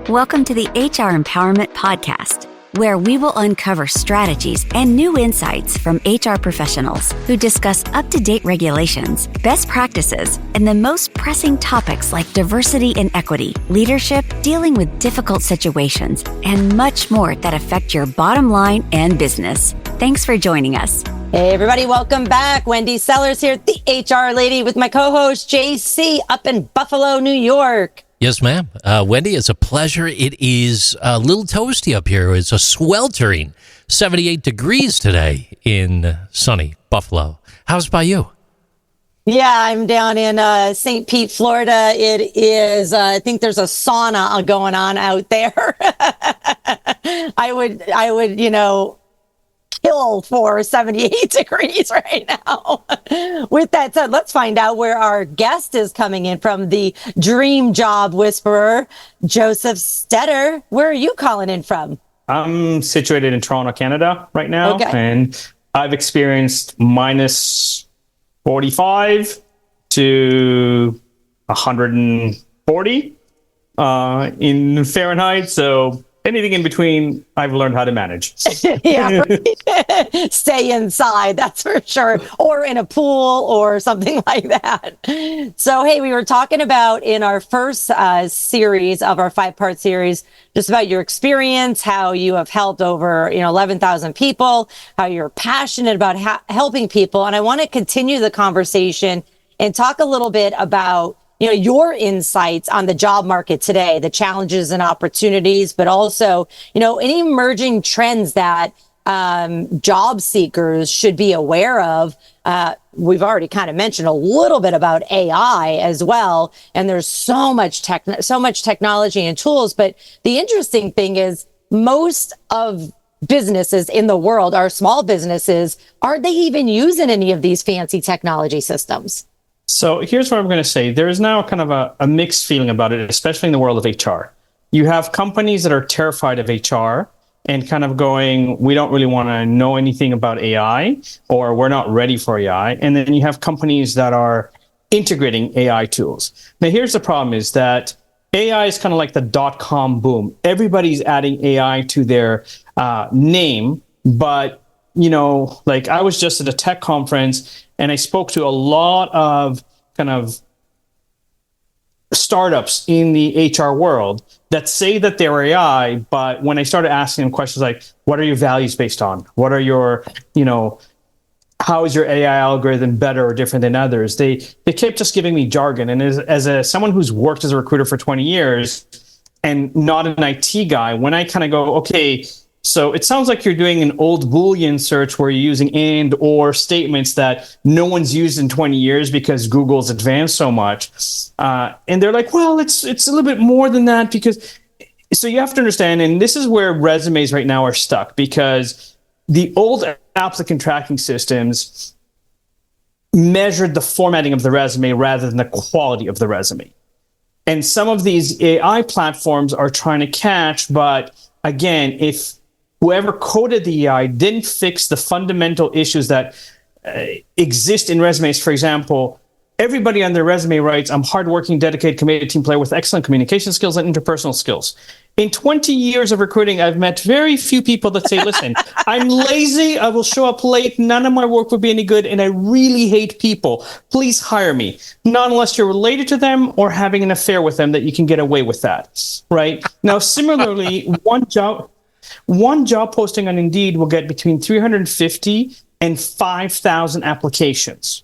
Welcome to the HR Empowerment Podcast, where we will uncover strategies and new insights from HR professionals who discuss up-to-date regulations, best practices, and the most pressing topics like diversity and equity, leadership, dealing with difficult situations, and much more that affect your bottom line and business. Thanks for joining us. Hey, everybody. Welcome back. Wendy Sellers here, the HR lady, with my co-host, JC, up in Buffalo, New York. Yes, ma'am. Wendy, it's a pleasure. It is a little toasty up here. It's a sweltering 78 degrees today in sunny Buffalo. How's it by you? Yeah, I'm down in St. Pete, Florida. It is, I think there's a sauna going on out there. I would, kill for 78 degrees right now. With that said, let's find out where our guest is coming in from, the dream job whisperer, Josef Stetter. Where are you calling in from? I'm situated in Toronto, Canada right now. Okay. And I've experienced minus 45 to 140 in Fahrenheit. So anything in between, I've learned how to manage. Yeah, right. Stay inside, that's for sure. Or in a pool or something like that. So, hey, we were talking about in our first series of our 5-part series, just about your experience, how you have helped over 11,000 people, how you're passionate about helping people. And I want to continue the conversation and talk a little bit about your insights on the job market today, the challenges and opportunities, but also, any emerging trends that job seekers should be aware of. We've already kind of mentioned a little bit about AI as well, and there's so much technology and tools. But the interesting thing is most of businesses in the world are small businesses. Are they even using any of these fancy technology systems? So here's what I'm going to say. There is now kind of a mixed feeling about it, especially in the world of HR. You have companies that are terrified of HR and kind of going, we don't really want to know anything about AI, or we're not ready for AI. And then you have companies that are integrating AI tools. Now, here's the problem is that AI is kind of like the .com boom. Everybody's adding AI to their name, but like I was just at a tech conference and I spoke to a lot of kind of startups in the HR world that say that they're AI, but when I started asking them questions like, what are your values based on? What are your, how is your AI algorithm better or different than others? They kept just giving me jargon. And as someone who's worked as a recruiter for 20 years and not an IT guy, when I kind of go, okay, so it sounds like you're doing an old Boolean search where you're using and or statements that no one's used in 20 years because Google's advanced so much. And they're like, well, it's a little bit more than that because, so you have to understand, and this is where resumes right now are stuck because the old applicant tracking systems measured the formatting of the resume rather than the quality of the resume. And some of these AI platforms are trying to catch, but again, if whoever coded the AI didn't fix the fundamental issues that exist in resumes. For example, everybody on their resume writes, I'm hardworking, dedicated, committed team player with excellent communication skills and interpersonal skills. In 20 years of recruiting, I've met very few people that say, listen, I'm lazy, I will show up late, none of my work would be any good, and I really hate people. Please hire me. Not unless you're related to them or having an affair with them that you can get away with that, right? Now, similarly, one job posting on Indeed will get between 350 and 5,000 applications.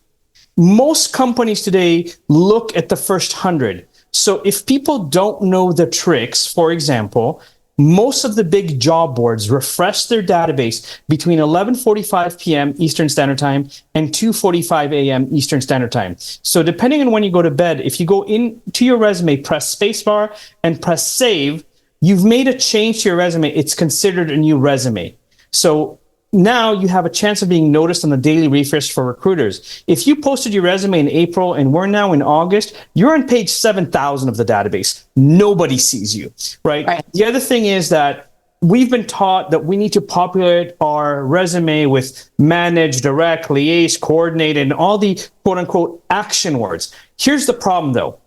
Most companies today look at the first 100. So if people don't know the tricks, for example, most of the big job boards refresh their database between 11:45 p.m. Eastern Standard Time and 2:45 a.m. Eastern Standard Time. So depending on when you go to bed, if you go into your resume, press spacebar and press save, you've made a change to your resume. It's considered a new resume. So now you have a chance of being noticed on the daily refresh for recruiters. If you posted your resume in April and we're now in August, you're on page 7,000 of the database. Nobody sees you, right? The other thing is that we've been taught that we need to populate our resume with manage, direct, liaise, coordinate, and all the quote unquote action words. Here's the problem though.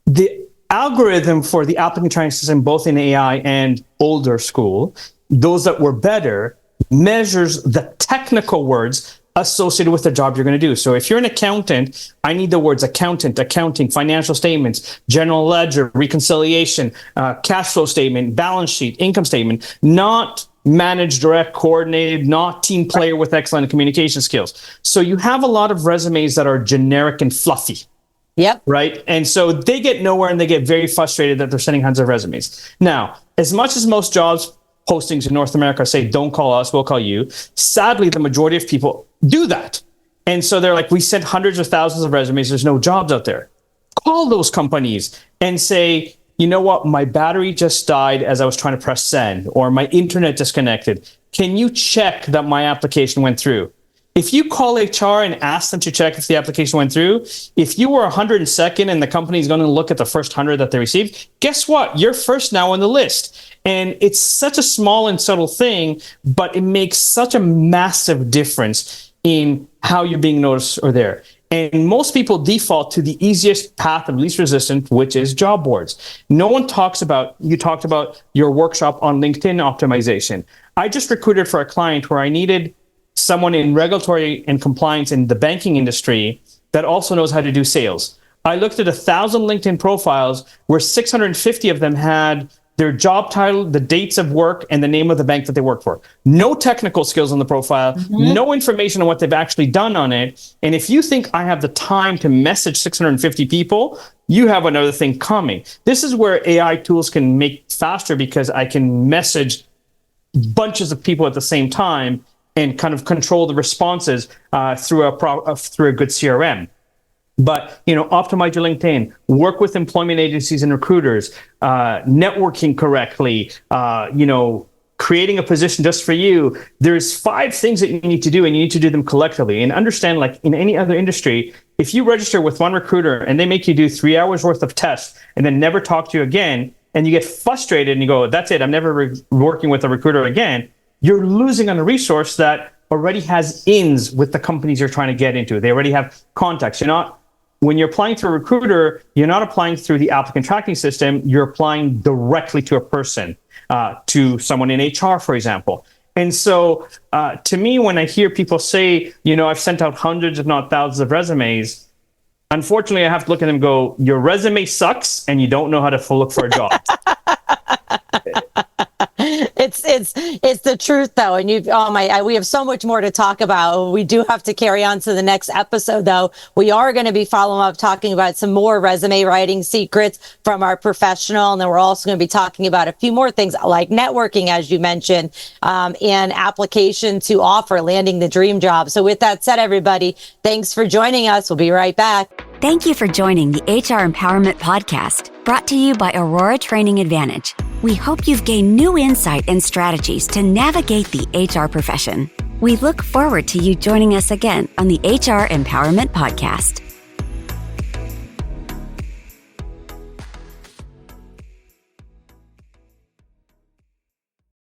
The algorithm for the applicant tracking system, both in AI and older school, those that were better, measures the technical words associated with the job you're going to do. So if you're an accountant, I need the words accountant, accounting, financial statements, general ledger, reconciliation, cash flow statement, balance sheet, income statement, not manage, direct, coordinated, not team player with excellent communication skills. So you have a lot of resumes that are generic and fluffy. Yep. Right. And so they get nowhere and they get very frustrated that they're sending hundreds of resumes. Now, as much as most jobs postings in North America say, don't call us, we'll call you. Sadly, the majority of people do that. And so they're like, we sent hundreds of thousands of resumes. There's no jobs out there. Call those companies and say, you know what? My battery just died as I was trying to press send, or my internet disconnected. Can you check that my application went through? If you call HR and ask them to check if the application went through, if you were 102nd and the company is going to look at the first 100 that they received, guess what? You're first now on the list. And it's such a small and subtle thing, but it makes such a massive difference in how you're being noticed or there. And most people default to the easiest path of least resistance, which is job boards. No one talks about, you talked about your workshop on LinkedIn optimization. I just recruited for a client where I needed someone in regulatory and compliance in the banking industry that also knows how to do sales. I looked at 1,000 LinkedIn profiles where 650 of them had their job title, the dates of work, and the name of the bank that they work for. No technical skills on the profile, no information on what they've actually done on it. And if you think I have the time to message 650 people, you have another thing coming. This is where AI tools can make faster, because I can message bunches of people at the same time and kind of control the responses through a good CRM. But, optimize your LinkedIn, work with employment agencies and recruiters, networking correctly, creating a position just for you. There's 5 things that you need to do, and you need to do them collectively. And understand, like in any other industry, if you register with one recruiter and they make you do 3 hours worth of tests and then never talk to you again, and you get frustrated and you go, that's it, I'm never working with a recruiter again, you're losing on a resource that already has ins with the companies you're trying to get into. They already have contacts. When you're applying through a recruiter, you're not applying through the applicant tracking system. You're applying directly to a person, to someone in HR, for example. And so to me, when I hear people say, I've sent out hundreds, if not thousands of resumes, unfortunately, I have to look at them and go, your resume sucks and you don't know how to look for a job. It's the truth, though, and we have so much more to talk about. We do have to carry on to the next episode, though. We are going to be following up, talking about some more resume writing secrets from our professional, and then we're also going to be talking about a few more things like networking, as you mentioned, and application to offer, landing the dream job. So, with that said, everybody, thanks for joining us. We'll be right back. Thank you for joining the HR Empowerment Podcast, brought to you by Aurora Training Advantage. We hope you've gained new insight and strategies to navigate the HR profession. We look forward to you joining us again on the HR Empowerment Podcast.